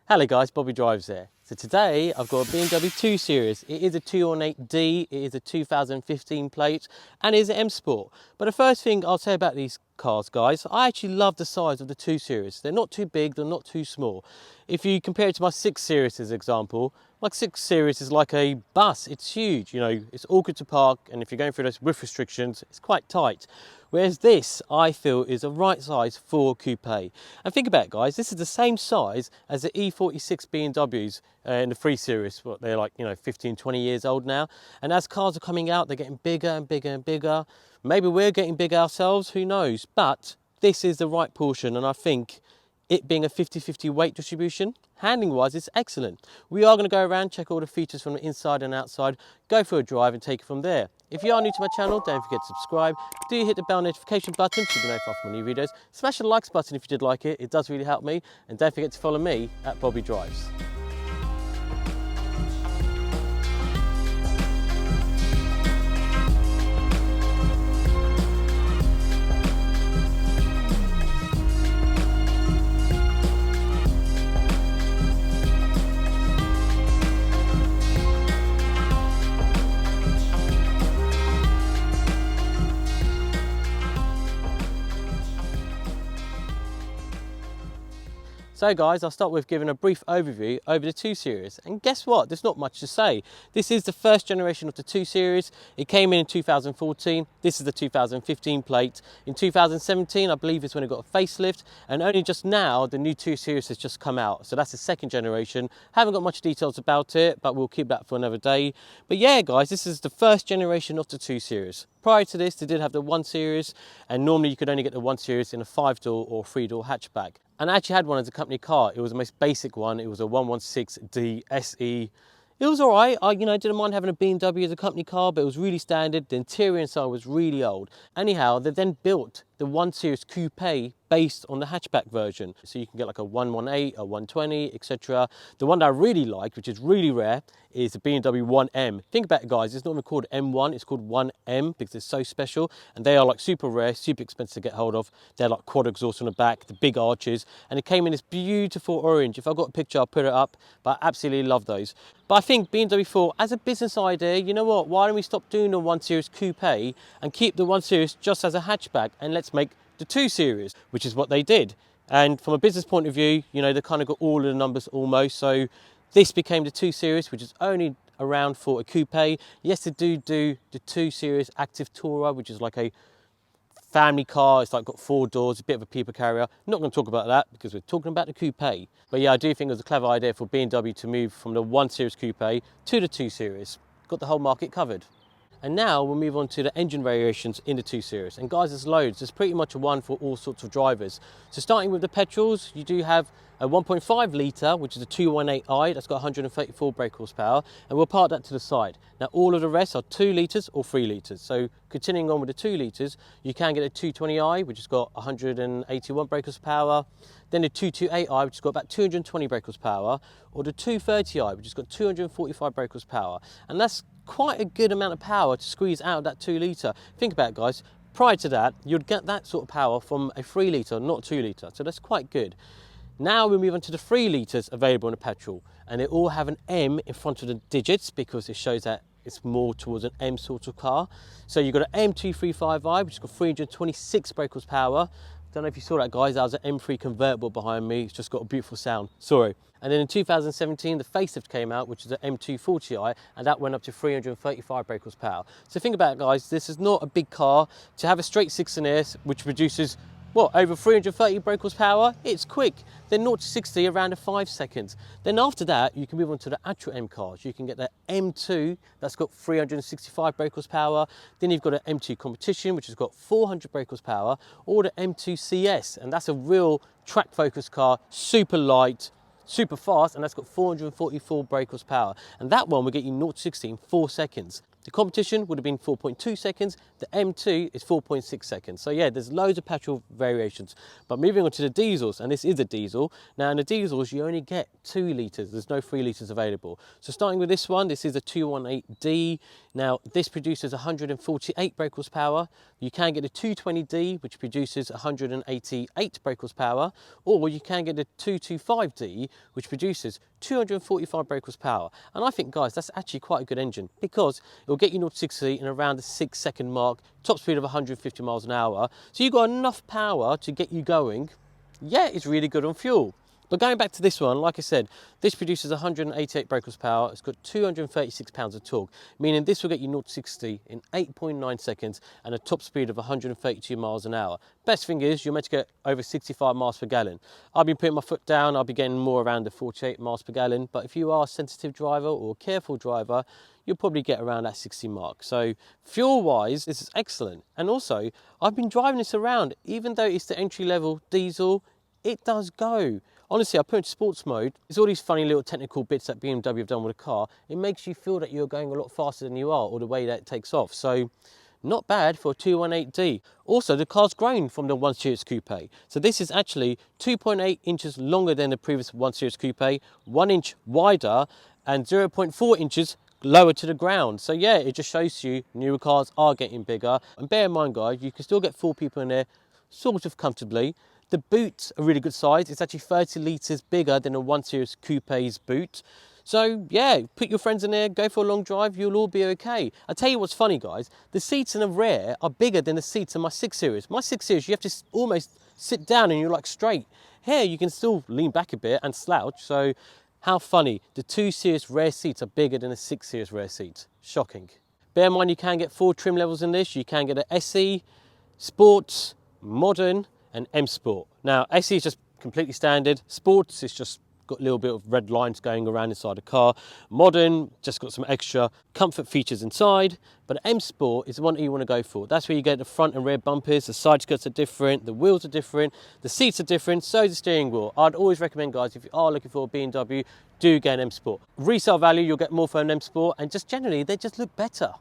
Hello guys, Bobby Drives here. So today I've got a BMW 2 Series. It is a 218D, it is a 2015 plate, and it is an M Sport. But the first thing I'll say about these cars, guys, I actually love the size of the 2 Series. They're not too big, they're not too small. If you compare it to my 6 Series as an example, my 6 Series is like a bus. It's huge, you know, it's awkward to park, and if you're going through those width restrictions, it's quite tight. Whereas this, I feel, is a right size for a coupe. And think about it, guys, this is the same size as the E46 BMWs in the 3 Series. What, they're like, 15, 20 years old now. And as cars are coming out, they're getting bigger and bigger and bigger. Maybe we're getting big ourselves, who knows? But this is the right portion, and I think it being a 50-50 weight distribution, handling wise, it's excellent. We are going to go around, check all the features from the inside and outside, go for a drive and take it from there. If you are new to my channel, don't forget to subscribe. Do hit the bell notification button so you can be notified for my new videos. Smash the likes button if you did like it, it does really help me. And don't forget to follow me at Bobby Drives. So guys, I'll start with giving a brief overview over the 2 Series. And guess what? There's not much to say. This is the first generation of the 2 Series. It came in 2014. This is the 2015 plate. In 2017, I believe is when it got a facelift. And only just now, the new 2 Series has just come out. So that's the second generation. Haven't got much details about it, but we'll keep that for another day. But yeah, guys, this is the first generation of the 2 Series. Prior to this, they did have the 1 Series, and normally you could only get the 1 Series in a 5-door or 3-door hatchback. And I actually had one as a company car. It was the most basic one. It was a 116D SE. It was all right. I didn't mind having a BMW as a company car, but it was really standard. The interior inside was really old. Anyhow, they then built the 1 Series Coupe based on the hatchback version. So you can get like a 118, a 120, etc. The one that I really like, which is really rare, is the BMW 1M. Think about it, guys, it's not even called M1, it's called 1M because it's so special. And they are like super rare, super expensive to get hold of. They're like quad exhaust on the back, the big arches, and it came in this beautiful orange. If I've got a picture, I'll put it up, but I absolutely love those. But I think BMW thought, as a business idea, you know what, why don't we stop doing the 1 Series Coupe and keep the 1 Series just as a hatchback, and let's make the 2 Series, which is what they did. And from a business point of view, they kind of got all of the numbers almost. So this became the 2 Series, which is only around for a coupe. Yes, they do the 2 Series Active Tourer, which is like a family car. It's like got 4 doors, a bit of a people carrier. Not going to talk about that because we're talking about the coupe. But yeah, I do think it was a clever idea for BMW to move from the 1 Series Coupe to the 2 Series. Got the whole market covered. And now we'll move on to the engine variations in the 2 Series. And guys, there's loads. There's pretty much one for all sorts of drivers. So starting with the petrols, you do have a 1.5 litre, which is a 218i, that's got 134 brake horsepower, and we'll park that to the side. Now all of the rest are 2 litres or 3 litres. So continuing on with the 2 litres, you can get a 220i, which has got 181 brake horsepower, then the 228i, which has got about 220 brake horsepower, or the 230i, which has got 245 brake horsepower. And that's quite a good amount of power to squeeze out of that 2 litre. Think about it, guys. Prior to that, you'd get that sort of power from a 3 litre, not 2 litre. So that's quite good. Now we move on to the 3 litres available in the petrol, and they all have an M in front of the digits because it shows that it's more towards an M sort of car. So you've got an M235i, which has got 326 brake horsepower. Don't know if you saw that, guys, that was an M3 convertible behind me. It's just got a beautiful sound, sorry. And then in 2017, the facelift came out, which is an M240i, and that went up to 335 brake horsepower. So think about it, guys, this is not a big car. To have a straight 6-in-air, which produces, what, over 330 brake horsepower, it's quick. Then 0 to 60 around 5 seconds. Then after that, you can move on to the actual M cars. You can get the M2, that's got 365 brake horsepower. Then you've got an M2 Competition, which has got 400 brake horsepower, or the M2 CS, and that's a real track-focused car, super light, super fast, and that's got 444 brake horsepower. And that one will get you 0 to 60 in 4 seconds. The competition would have been 4.2 seconds. The M2 is 4.6 seconds. So yeah, there's loads of petrol variations. But moving on to the diesels, and this is a diesel. Now in the diesels, you only get 2 litres. There's no 3 litres available. So starting with this one, this is a 218D. Now this produces 148 brake horsepower. You can get the 220D, which produces 188 brake horsepower, or you can get the 225D, which produces 245 brake horsepower. And I think, guys, that's actually quite a good engine, because it'll get you 0 to 60 in around the 6-second mark, top speed of 150 miles an hour. So you've got enough power to get you going. Yeah, it's really good on fuel. But going back to this one, like I said, this produces 188 brake horsepower. It's got 236 pounds of torque, meaning this will get you 0 to 60 in 8.9 seconds and a top speed of 132 miles an hour. Best thing is you're meant to get over 65 miles per gallon. I've been putting my foot down. I'll be getting more around the 48 miles per gallon. But if you are a sensitive driver or a careful driver, you'll probably get around that 60 mark. So fuel-wise, this is excellent. And also, I've been driving this around. Even though it's the entry-level diesel, it does go. Honestly, I put it into sports mode. There's all these funny little technical bits that BMW have done with a car. It makes you feel that you're going a lot faster than you are, or the way that it takes off. So not bad for a 218D. Also, the car's grown from the 1 Series Coupe. So this is actually 2.8 inches longer than the previous 1 Series Coupe, 1 inch wider, and 0.4 inches lower to the ground. So yeah, it just shows you newer cars are getting bigger. And bear in mind, guys, you can still get 4 people in there sort of comfortably. The boot's a really good size. It's actually 30 litres bigger than a 1 Series Coupe's boot. So yeah, put your friends in there, go for a long drive, you'll all be okay. I'll tell you what's funny, guys. The seats in the rear are bigger than the seats in my 6 Series. My 6 Series, you have to almost sit down and you're like straight. Here, you can still lean back a bit and slouch. So how funny. The 2 Series rear seats are bigger than the 6 Series rear seats. Shocking. Bear in mind, you can get 4 trim levels in this. You can get an SE, Sports, Modern, and M Sport. Now, SE is just completely standard. Sports is just got a little bit of red lines going around inside the car. Modern, just got some extra comfort features inside. But M Sport is the one that you want to go for. That's where you get the front and rear bumpers, the side skirts are different, the wheels are different, the seats are different, so is the steering wheel. I'd always recommend, guys, if you are looking for a BMW, do get an M Sport. Resale value, you'll get more for an M Sport, and just generally, they just look better.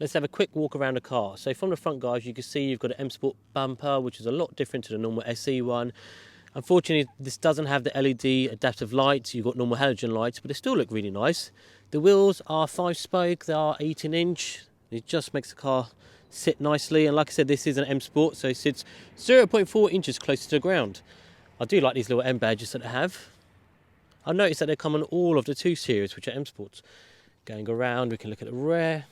Let's have a quick walk around the car. So from the front, guys, you can see you've got an M Sport bumper, which is a lot different to the normal SE one. Unfortunately, this doesn't have the LED adaptive lights. You've got normal halogen lights, but they still look really nice. The wheels are 5-spoke, they are 18-inch. It just makes the car sit nicely. And like I said, this is an M Sport, so it sits 0.4 inches closer to the ground. I do like these little M badges that they have. I noticed that they come on all of the 2 Series, which are M Sports. Going around, we can look at the rear.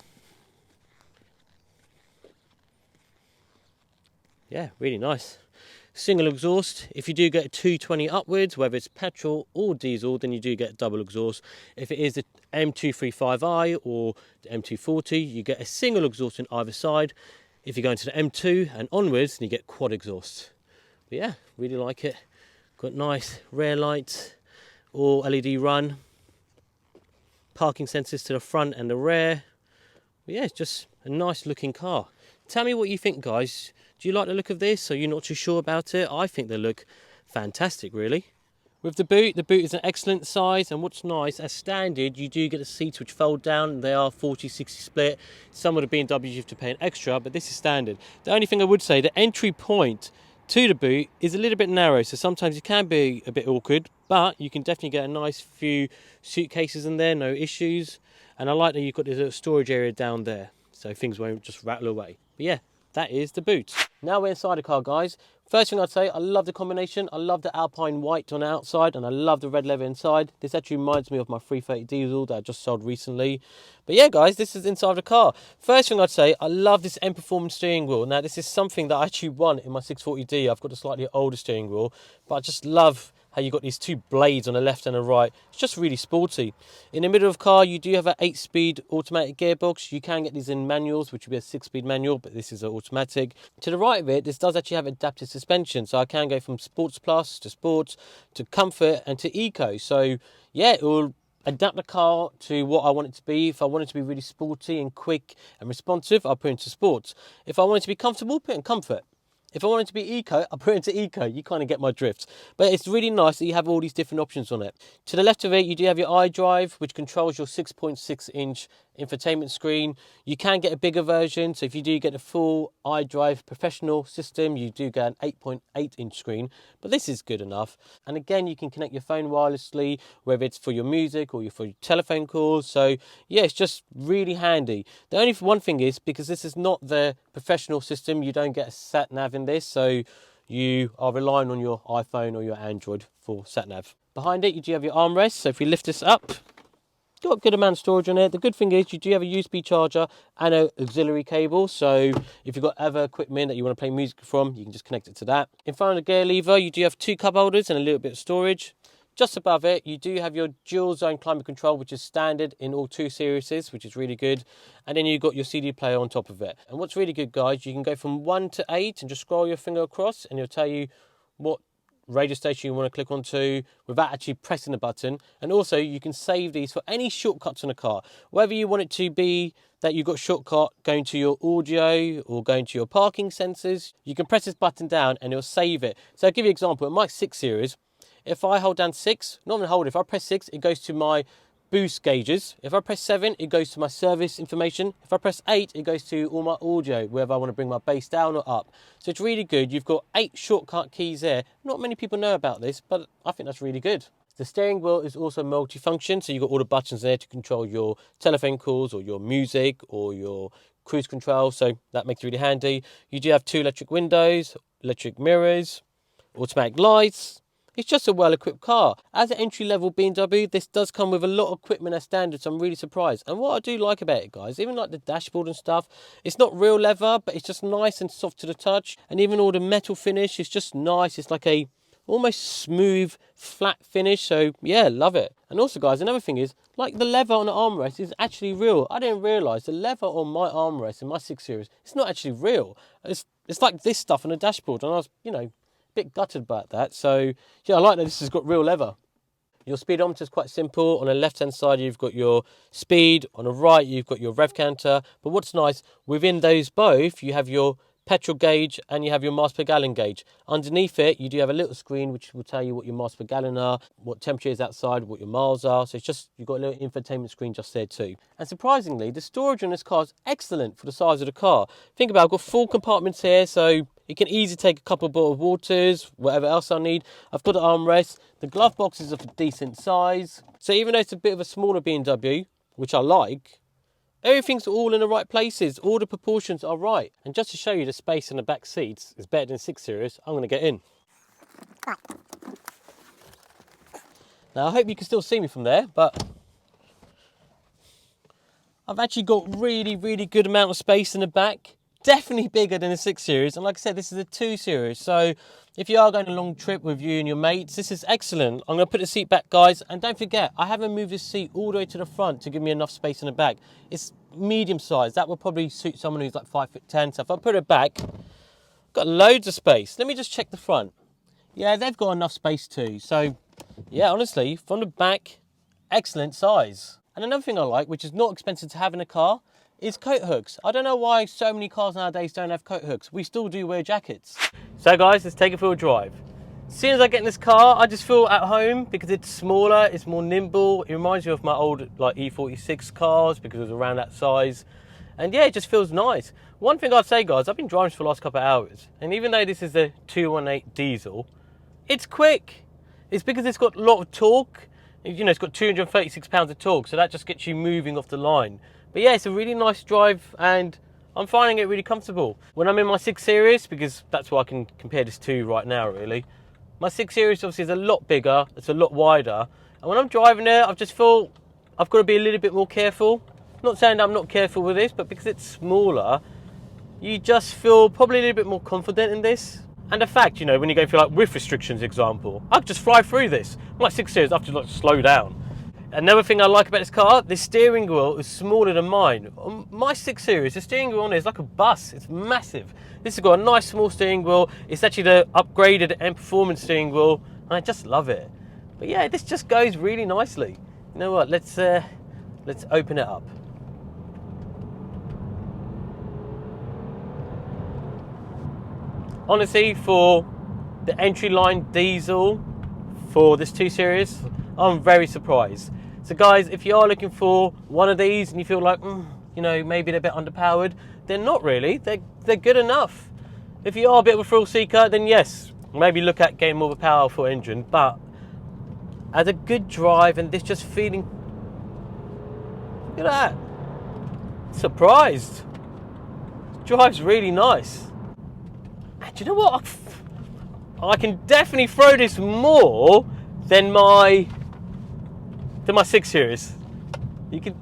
Yeah, really nice. Single exhaust. If you do get a 220 upwards, whether it's petrol or diesel, then you do get double exhaust. If it is the M235i or the M240, you get a single exhaust on either side. If you go into the M2 and onwards, then you get quad exhaust. But yeah, really like it. Got nice rear lights, all LED run. Parking sensors to the front and the rear. But yeah, it's just a nice looking car. Tell me what you think, guys. Do you like the look of this? Are you not too sure about it? I think they look fantastic, really. With the boot is an excellent size, and what's nice, as standard, you do get the seats which fold down. They are 40-60 split. Some of the BMWs you have to pay an extra, but this is standard. The only thing I would say, the entry point to the boot is a little bit narrow, so sometimes it can be a bit awkward, but you can definitely get a nice few suitcases in there, no issues. And I like that you've got this little storage area down there, so things won't just rattle away. But yeah, that is the boot. Now we're inside the car, guys. First thing I'd say, I love the combination. I love the Alpine white on the outside, and I love the red leather inside. This actually reminds me of my 330 diesel that I just sold recently. But yeah, guys, this is inside the car. First thing I'd say, I love this M Performance steering wheel. Now, this is something that I actually want in my 640D. I've got a slightly older steering wheel, but I just love how you got these 2 blades on the left and the right. It's just really sporty. In the middle of the car, you do have an 8-speed automatic gearbox. You can get these in manuals, which would be a 6-speed manual, but this is an automatic. To the right of it, this does actually have adaptive suspension, so I can go from Sports Plus to Sports to Comfort and to Eco. So yeah, it will adapt the car to what I want it to be. If I want it to be really sporty and quick and responsive, I'll put it into Sports. If I want it to be comfortable, put it in Comfort. If I wanted to be eco, I put it into eco. You kind of get my drift. But it's really nice that you have all these different options on it. To the left of it, you do have your iDrive, which controls your 6.6-inch infotainment screen. You can get a bigger version. So if you do get a full iDrive professional system, you do get an 8.8-inch screen. But this is good enough. And again, you can connect your phone wirelessly, whether it's for your music or for your telephone calls. So yeah, it's just really handy. The only one thing is, because this is not the professional system, you don't get a sat nav in this, so you are relying on your iPhone or your Android for sat nav. Behind it, you do have your armrest. So if you lift this up, got a good amount of storage on it. The good thing is you do have a USB charger and an auxiliary cable, so if you've got other equipment that you want to play music from, you can just connect it to that. In front of the gear lever, you do have 2 cup holders and a little bit of storage. Just above it, you do have your dual zone climate control, which is standard in all 2 series, which is really good. And then you've got your CD player on top of it. And what's really good, guys, you can go from 1 to 8 and just scroll your finger across and it'll tell you what radio station you want to click onto without actually pressing the button. And also you can save these for any shortcuts in the car, whether you want it to be that you've got shortcut going to your audio or going to your parking sensors. You can press this button down and it'll save it. So I'll give you an example. In my 6 Series, if I hold down 6, not even hold it, if I press 6, it goes to my boost gauges. If I press 7, it goes to my service information. If I press 8, it goes to all my audio, whether I want to bring my bass down or up. So it's really good. You've got 8 shortcut keys there. Not many people know about this, but I think that's really good. The steering wheel is also multifunction, so you've got all the buttons there to control your telephone calls or your music or your cruise control, so that makes it really handy. You do have 2 electric windows, electric mirrors, automatic lights. It's just a well-equipped car. As an entry-level BMW, this does come with a lot of equipment as standard, so I'm really surprised. And what I do like about it, guys, even like the dashboard and stuff, it's not real leather, but it's just nice and soft to the touch. And even all the metal finish is just nice. It's like a almost smooth, flat finish. So yeah, love it. And also, guys, another thing is, like the leather on the armrest is actually real. I didn't realise the leather on my armrest in my 6 Series, it's not actually real. It's like this stuff on the dashboard, and I was, bit gutted about that. So yeah, I like that this has got real leather. Your speedometer is quite simple. On the left hand side you've got your speed, on the right you've got your rev counter, but what's nice, within those both you have your petrol gauge and you have your miles per gallon gauge. Underneath it you do have a little screen which will tell you what your miles per gallon are, what temperature is outside, what your miles are. So it's just, you've got a little infotainment screen just there too. And surprisingly, the storage on this car is excellent for the size of the car. Think about it, I've got 4 compartments here, so it can easily take a couple of bottled waters, whatever else I need. I've got an armrest. The glove box is of a decent size. So even though it's a bit of a smaller BMW, which I like, everything's all in the right places. All the proportions are right. And just to show you the space in the back seats is better than 6 Series, I'm going to get in. Now I hope you can still see me from there, but I've actually got really, really good amount of space in the back. Definitely bigger than a 6 Series, and like I said, this is a 2 Series, so if you are going a long trip with you and your mates, this is excellent. I'm going to put the seat back, guys, and don't forget, I haven't moved this seat all the way to the front to give me enough space in the back. It's medium size. That will probably suit someone who's like 5'10", so if I put it back, got loads of space. Let me just check the front. Yeah, they've got enough space too, so yeah, honestly, from the back, excellent size. And another thing I like, which is not expensive to have in a car, is coat hooks. I don't know why so many cars nowadays don't have coat hooks. We still do wear jackets. So guys, let's take it for a drive. As soon as I get in this car, I just feel at home because it's smaller, it's more nimble. It reminds me of my old like E46 cars because it was around that size. And yeah, it just feels nice. One thing I'd say, guys, I've been driving for the last couple of hours, and even though this is a 218 diesel, it's quick. It's because it's got a lot of torque. It's got 236 pounds of torque, so that just gets you moving off the line. But yeah, it's a really nice drive and I'm finding it really comfortable. When I'm in my 6 Series, because that's what I can compare this to right now really, my 6 Series obviously is a lot bigger, it's a lot wider, and when I'm driving it, I just feel I've got to be a little bit more careful. Not saying that I'm not careful with this, but because it's smaller, you just feel probably a little bit more confident in this. And the fact, when you go through like width restrictions example, I could just fly through this. My 6 Series, I have to like slow down. Another thing I like about this car, the steering wheel is smaller than mine. On my 6 Series, the steering wheel on it is like a bus. It's massive. This has got a nice small steering wheel. It's actually the upgraded and performance steering wheel, and I just love it. But yeah, this just goes really nicely. You know what? Let's open it up. honestly, for the entry line diesel for this 2 Series, I'm very surprised. So guys, if you are looking for one of these and you feel like, you know, maybe they're a bit underpowered, they're not really. They're good enough. If you are a bit of a thrill seeker, then yes, maybe look at getting more of a powerful engine. But as a good drive, and this just feeling, look at that, surprised. It drives really nice. And do you know what? I can definitely throw this more than my 6 Series. You can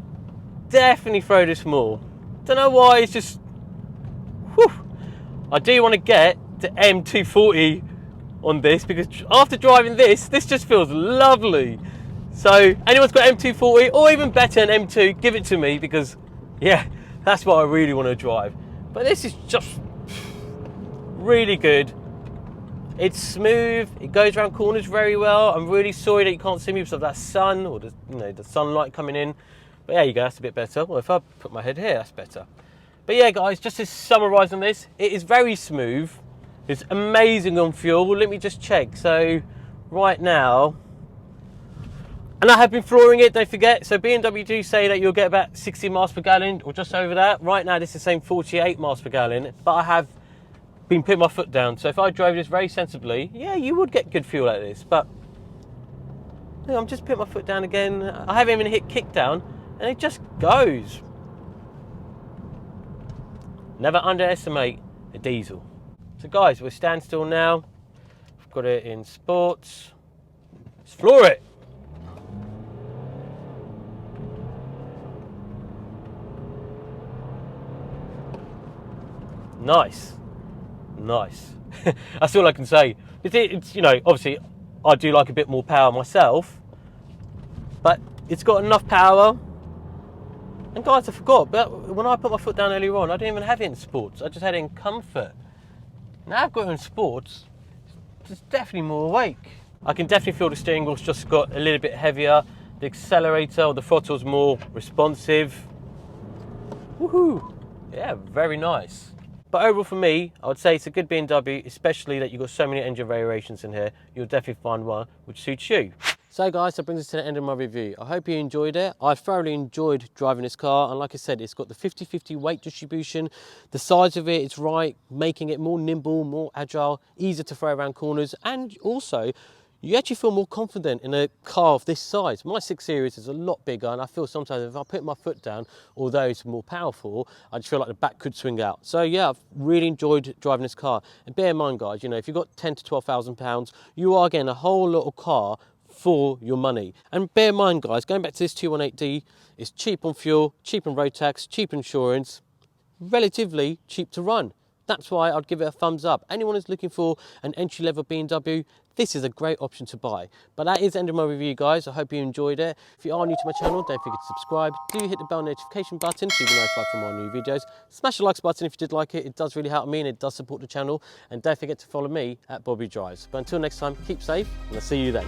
definitely throw this more. Don't know why, it's just, whew. I do want to get the M240 on this, because after driving this just feels lovely. So anyone's got M240 or even better an M2, give it to me, because yeah, that's what I really want to drive. But this is just really good. It's smooth, it goes around corners very well. I'm really sorry that you can't see me because of that sun, or the, you know, the sunlight coming in. But there you go, that's a bit better. Well, if I put my head here, that's better. But yeah guys, just to summarise on this, it is very smooth. It's amazing on fuel. Let me just check. So right now, and I have been flooring it, don't forget. So BMW do say that you'll get about 60 miles per gallon or just over that. Right now this is saying 48 miles per gallon, but I have been putting my foot down. So if I drove this very sensibly, yeah, you would get good fuel like this. But you know, I'm just putting my foot down again. I haven't even hit kick down and it just goes. Never underestimate a diesel. So guys, we're standstill now. I've got it in sports. Let's floor it. Nice. Nice. That's all I can say. It's, you know, obviously I do like a bit more power myself, but it's got enough power. And guys, I forgot, but when I put my foot down earlier on, I didn't even have it in sports. I just had it in comfort. Now I've got it in sports, it's definitely more awake. I can definitely feel the steering wheel's just got a little bit heavier. The accelerator or the throttle's more responsive. Woohoo! Yeah, very nice. But overall for me, I would say it's a good BMW, especially that you've got so many engine variations in here. You'll definitely find one which suits you. So guys, that brings us to the end of my review. I hope you enjoyed it. I thoroughly enjoyed driving this car, and like I said, it's got the 50-50 weight distribution. The size of it is right, making it more nimble, more agile, easier to throw around corners, and also you actually feel more confident in a car of this size. My 6 Series is a lot bigger, and I feel sometimes if I put my foot down, although it's more powerful, I just feel like the back could swing out. So yeah, I've really enjoyed driving this car. And bear in mind guys, you know, if you've got 10 to 12,000 pounds, you are getting a whole little car for your money. And bear in mind guys, going back to this 218D, it's cheap on fuel, cheap on road tax, cheap insurance, relatively cheap to run. That's why I'd give it a thumbs up. Anyone who's looking for an entry-level BMW, this is a great option to buy. But that is the end of my review guys. I hope you enjoyed it. If you are new to my channel, don't forget to subscribe. Do hit the bell notification button so you'll be notified from my new videos. Smash the likes button if you did like it. It does really help me and it does support the channel. And don't forget to follow me at Bobby Drives. But until next time, keep safe and I'll see you then.